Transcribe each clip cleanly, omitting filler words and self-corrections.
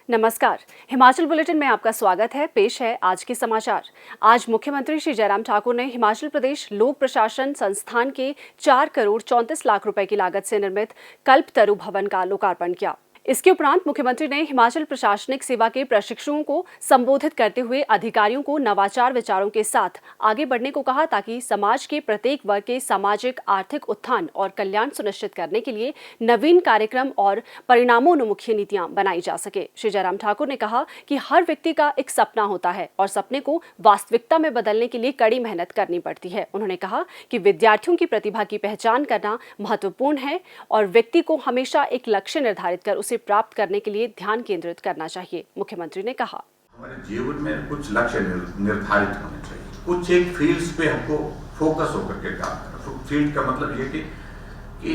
नमस्कार। हिमाचल बुलेटिन में आपका स्वागत है। पेश है आज के समाचार। आज मुख्यमंत्री श्री जयराम ठाकुर ने हिमाचल प्रदेश लोक प्रशासन संस्थान के 4 करोड़ 34 लाख रुपए की लागत से निर्मित कल्पतरु भवन का लोकार्पण किया। इसके उपरांत मुख्यमंत्री ने हिमाचल प्रशासनिक सेवा के प्रशिक्षुओं को संबोधित करते हुए अधिकारियों को नवाचार विचारों के साथ आगे बढ़ने को कहा, ताकि समाज के प्रत्येक वर्ग के सामाजिक आर्थिक उत्थान और कल्याण सुनिश्चित करने के लिए नवीन कार्यक्रम और परिणामोन्मुखी नीतियां बनाई जा सके। श्री जयराम ठाकुर ने कहा कि हर व्यक्ति का एक सपना होता है और सपने को वास्तविकता में बदलने के लिए कड़ी मेहनत करनी पड़ती है। उन्होंने कहा कि विद्यार्थियों की प्रतिभा की पहचान करना महत्वपूर्ण है और व्यक्ति को हमेशा एक लक्ष्य निर्धारित कर उसे प्राप्त करने के लिए ध्यान केंद्रित करना चाहिए। मुख्यमंत्री ने कहा, हमारे जीवन में कुछ लक्ष्य निर्धारित होने चाहिए, कुछ एक फील्ड्स पे हमको फोकस होकर के काम करना। फील्ड का मतलब ये कि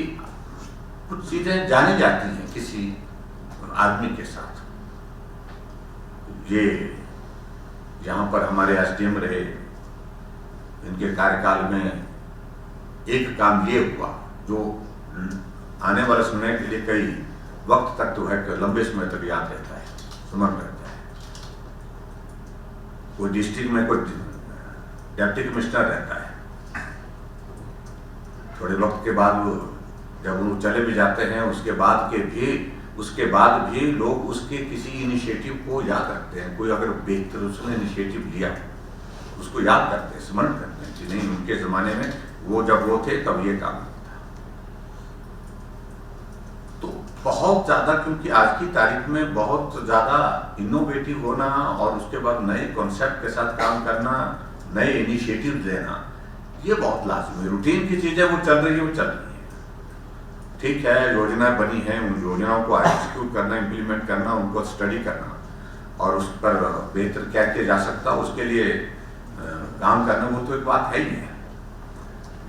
कुछ चीजें जानी जाती हैं किसी आदमी के साथ। ये यहाँ पर हमारे एसडीएम रहे, इनके कार्यकाल में एक काम ये हुआ जो आने वाले समय के लिए कई वक्त तक तो है कि लंबे समय तक याद रहता है, स्मरण रहता है। कोई डिस्ट्रिक्ट में कोई डिप्टी कमिश्नर रहता है, थोड़े वक्त के बाद वो जब वो चले भी जाते हैं उसके बाद भी लोग उसके किसी इनिशिएटिव को याद रखते हैं। कोई अगर बेहतर उसने इनिशिएटिव लिया उसको याद करते हैं, स्मरण करते हैं कि नहीं, उनके जमाने में वो जब वो थे तब ये काम। बहुत ज़्यादा, क्योंकि आज की तारीख में बहुत ज़्यादा इनोवेटिव होना और उसके बाद नए कॉन्सेप्ट के साथ काम करना, नए इनिशिएटिव लेना, ये बहुत लाजमी है। रूटीन की चीज़ें वो चल रही है। ठीक है, योजनाएं बनी हैं, उन योजनाओं को एग्जीक्यूट करना, इम्प्लीमेंट करना, उनको स्टडी करना और उस पर बेहतर क्या किया जा सकता है उसके लिए काम करना, वो तो एक बात है ही है।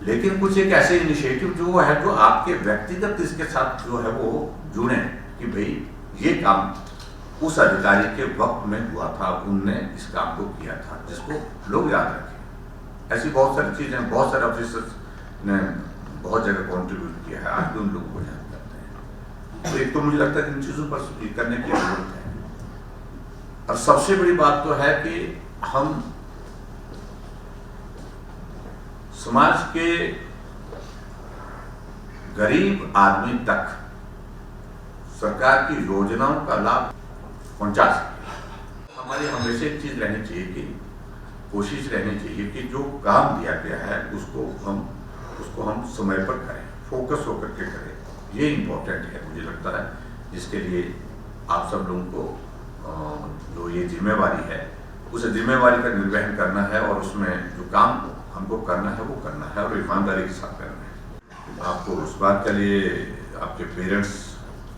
लेकिन कुछ एक ऐसे इनिशिएटिव जो है जो आपके व्यक्तिगत इसके साथ जो है वो जुड़े कि भाई ये काम उस अधिकारी के वक्त में हुआ था, उनने इस काम को किया था, जिसको लोग याद रखें। ऐसी बहुत सारी चीजें, बहुत सारे ऑफिसर्स ने बहुत जगह कॉन्ट्रीब्यूट किया है, आज भी उन लोगों को याद करते हैं। तो एक तो मुझे लगता है कि इन चीजों पर करने की जरूरत है। और सबसे बड़ी बात तो है कि हम समाज के गरीब आदमी तक सरकार की योजनाओं का लाभ पहुंचा सके। हमारी हमेशा एक चीज रहनी चाहिए कि कोशिश रहनी चाहिए कि जो काम दिया गया है उसको हम समय पर करें, फोकस होकर के करें। ये इम्पोर्टेंट है मुझे लगता है, जिसके लिए आप सब लोगों को जो ये जिम्मेवारी है उस जिम्मेवारी का निर्वहन करना है और उसमें जो काम हमको करना है वो करना है और ईमानदारी के साथ करना है। आपको उस बात के लिए आपके पेरेंट्स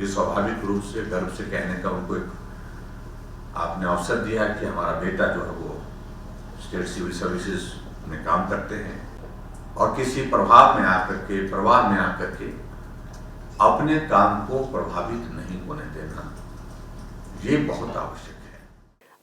ये स्वाभाविक रूप से गर्व से कहने का उनको एक आपने अवसर दिया है कि हमारा बेटा जो है वो स्टेट सिविल सर्विसेज में काम करते हैं और किसी प्रवाह में आकर के अपने काम को प्रभावित नहीं होने देना, ये बहुत आवश्यक है।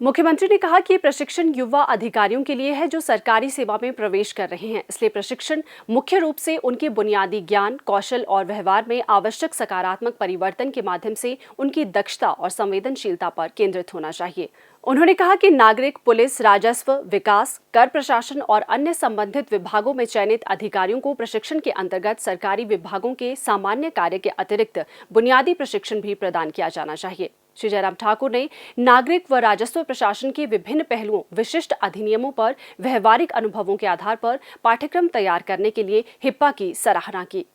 मुख्यमंत्री ने कहा कि ये प्रशिक्षण युवा अधिकारियों के लिए है जो सरकारी सेवा में प्रवेश कर रहे हैं। इसलिए प्रशिक्षण मुख्य रूप से उनके बुनियादी ज्ञान, कौशल और व्यवहार में आवश्यक सकारात्मक परिवर्तन के माध्यम से उनकी दक्षता और संवेदनशीलता पर केंद्रित होना चाहिए। उन्होंने कहा कि नागरिक, पुलिस, राजस्व, विकास, कर प्रशासन और अन्य संबंधित विभागों में चयनित अधिकारियों को प्रशिक्षण के अंतर्गत सरकारी विभागों के सामान्य कार्य के अतिरिक्त बुनियादी प्रशिक्षण भी प्रदान किया जाना चाहिए। श्री जयराम ठाकुर ने नागरिक व राजस्व प्रशासन के विभिन्न पहलुओं, विशिष्ट अधिनियमों पर व्यवहारिक अनुभवों के आधार पर पाठ्यक्रम तैयार करने के लिए हिप्पा की सराहना की।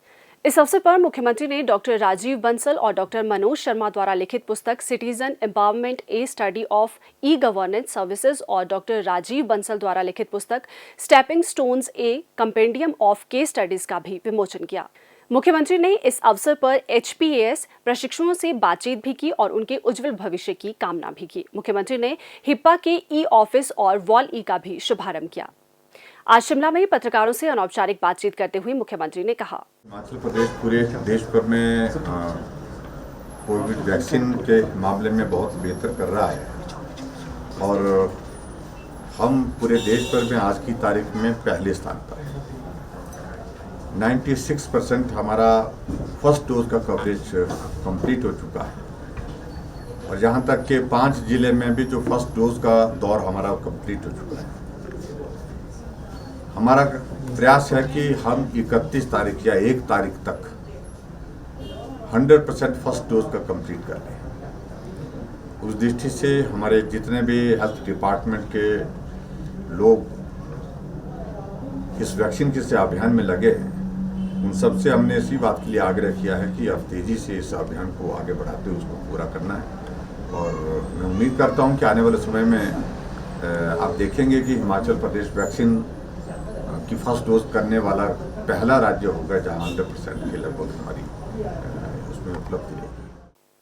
इस अवसर पर मुख्यमंत्री ने डॉक्टर राजीव बंसल और डॉक्टर मनोज शर्मा द्वारा लिखित पुस्तक citizen empowerment, A study of e governance services और डॉक्टर राजीव बंसल द्वारा लिखित पुस्तक stepping stones, A compendium of case studies का भी विमोचन किया। मुख्यमंत्री ने इस अवसर पर HPAS प्रशिक्षुओं से बातचीत भी की और उनके उज्जवल भविष्य की कामना भी की। मुख्यमंत्री ने हिप्पा के ई-ऑफिस और वॉल ई का भी शुभारंभ किया। आज शिमला में पत्रकारों से अनौपचारिक बातचीत करते हुए मुख्यमंत्री ने कहा, हिमाचल प्रदेश पूरे देश भर में कोविड वैक्सीन के मामले में बहुत बेहतर कर रहा है और हम पूरे देश भर में आज की तारीख में पहले स्थान पर हैं। 96% हमारा फर्स्ट डोज का कवरेज कंप्लीट हो चुका है और यहाँ तक कि 5 जिले में भी जो फर्स्ट डोज का दौर हमारा कंप्लीट हो चुका है। हमारा प्रयास है कि हम 31 तारीख या 1 तारीख तक 100% फर्स्ट डोज का कंप्लीट कर लें। उस दृष्टि से हमारे जितने भी हेल्थ डिपार्टमेंट के लोग इस वैक्सीन के से अभियान में लगे हैं, उन सब से हमने इसी बात के लिए आग्रह किया है कि अब तेज़ी से इस अभियान को आगे बढ़ाते हुए उसको पूरा करना है। और मैं उम्मीद करता हूं कि आने वाले समय में आप देखेंगे कि हिमाचल प्रदेश वैक्सीन की फर्स्ट डोज करने वाला पहला राज्य होगा जहां 100% की लगभग हमारी उसमें उपलब्धि रहेगी।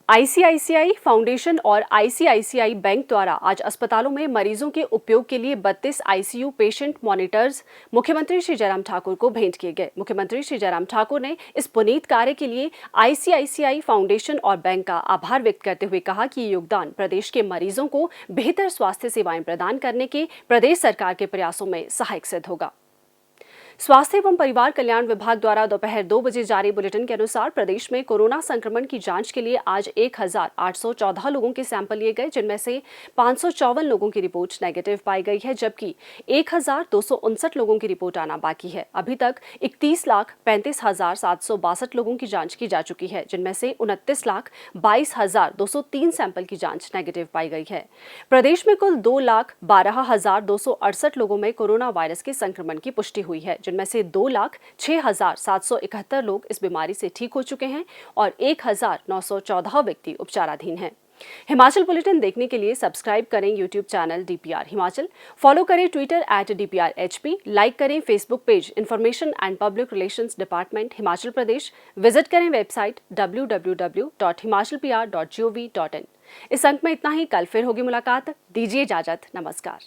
आईसीआईसीआई फाउंडेशन और आईसीआईसीआई बैंक द्वारा आज अस्पतालों में मरीजों के उपयोग के लिए 32 आईसीयू पेशेंट मॉनिटर्स मुख्यमंत्री श्री जयराम ठाकुर को भेंट किए गए। मुख्यमंत्री श्री जयराम ठाकुर ने इस पुनीत कार्य के लिए आईसीआईसीआई फाउंडेशन और बैंक का आभार व्यक्त करते हुए कहा कि ये योगदान प्रदेश के मरीजों को बेहतर स्वास्थ्य सेवाएं प्रदान करने के प्रदेश सरकार के प्रयासों में सहायक सिद्ध होगा। स्वास्थ्य एवं परिवार कल्याण विभाग द्वारा दोपहर 2 बजे जारी बुलेटिन के अनुसार प्रदेश में कोरोना संक्रमण की जांच के लिए आज 1814 लोगों के सैंपल लिए गए, जिनमें से 554 लोगों की रिपोर्ट नेगेटिव पाई गई है, जबकि 1259 लोगों की रिपोर्ट आना बाकी है। अभी तक 31,35,762 लोगों की जांच की जा चुकी है, जिनमें से 29,22,203 सैंपल की जांच नेगेटिव पाई गई है। प्रदेश में कुल 2,12,268 लोगों में कोरोना वायरस के संक्रमण की पुष्टि हुई है, जिनमें से 2,06,771 लोग इस बीमारी से ठीक हो चुके हैं और 1,914 व्यक्ति उपचाराधीन हैं। हिमाचल बुलेटिन देखने के लिए सब्सक्राइब करें YouTube channel DPR Himachal, follow करें ट्विटर @DPRHP, लाइक करें Facebook page information and public relations department Himachal Pradesh, visit करें वेबसाइट www.himachalpr.gov.in। इस अंक में इतना ही। कल फिर होगी मुलाकात। दीजिए इजाजत। नमस्कार।